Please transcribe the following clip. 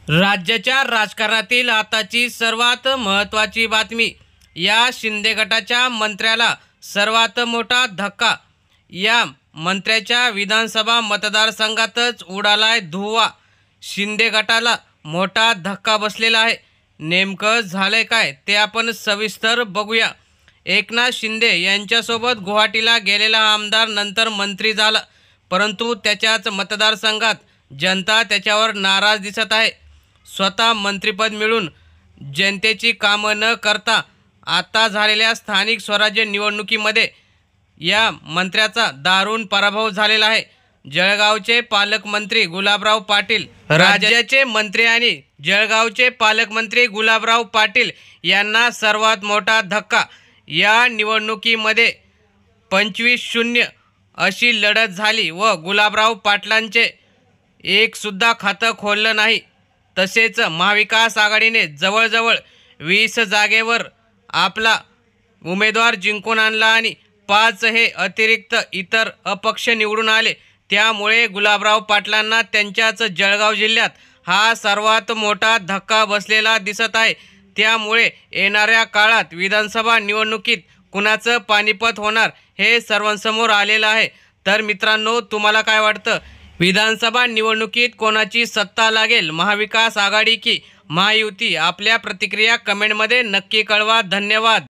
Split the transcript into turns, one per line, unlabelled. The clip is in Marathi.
राज्याच्या राजकारणातील आताची सर्वात महत्त्वाची बातमी. या शिंदे गटाच्या मंत्र्याला सर्वात मोठा धक्का. या मंत्र्याच्या विधानसभा मतदारसंघातच उडालाय धुव्वा. शिंदे गटाला मोठा धक्का बसलेला आहे. नेमकं झालंय काय ते आपण सविस्तर बघूया. एकनाथ शिंदे यांच्यासोबत गुवाहाटीला गेलेला आमदार नंतर मंत्री झाला, परंतु त्याच्याच मतदारसंघात जनता त्याच्यावर नाराज दिसत आहे. स्वतः मंत्रिपद मिळून जनतेची कामं न करता आता झालेल्या स्थानिक स्वराज्य निवडणुकीमध्ये या मंत्र्याचा दारुण पराभव झालेला आहे. जळगावचे पालकमंत्री गुलाबराव पाटील, राज्याचे मंत्री आणि जळगावचे पालकमंत्री गुलाबराव पाटील यांना सर्वात मोठा धक्का. या निवडणुकीमध्ये 25-0 अशी लढत झाली व गुलाबराव पाटलांचे एकसुद्धा खातं खोललं नाही. तसेच महाविकास आघाडीने जवळजवळ 20 जागेवर आपला उमेदवार जिंकून आणला आणि 5 हे अतिरिक्त इतर अपक्ष निवडून आले. त्यामुळे गुलाबराव पाटलांना त्यांच्याच जळगाव जिल्ह्यात हा सर्वात मोठा धक्का बसलेला दिसत आहे. त्यामुळे येणाऱ्या काळात विधानसभा निवडणुकीत कुणाचं पानिपत होणार हे सर्वांसमोर आलेलं आहे. तर मित्रांनो, तुम्हाला काय वाटतं? विधानसभा निवडणुकीत कोणाची सत्ता लागेल, महाविकास आघाडी की महायुती? आपल्या प्रतिक्रिया कमेंटमध्ये नक्की कळवा. धन्यवाद.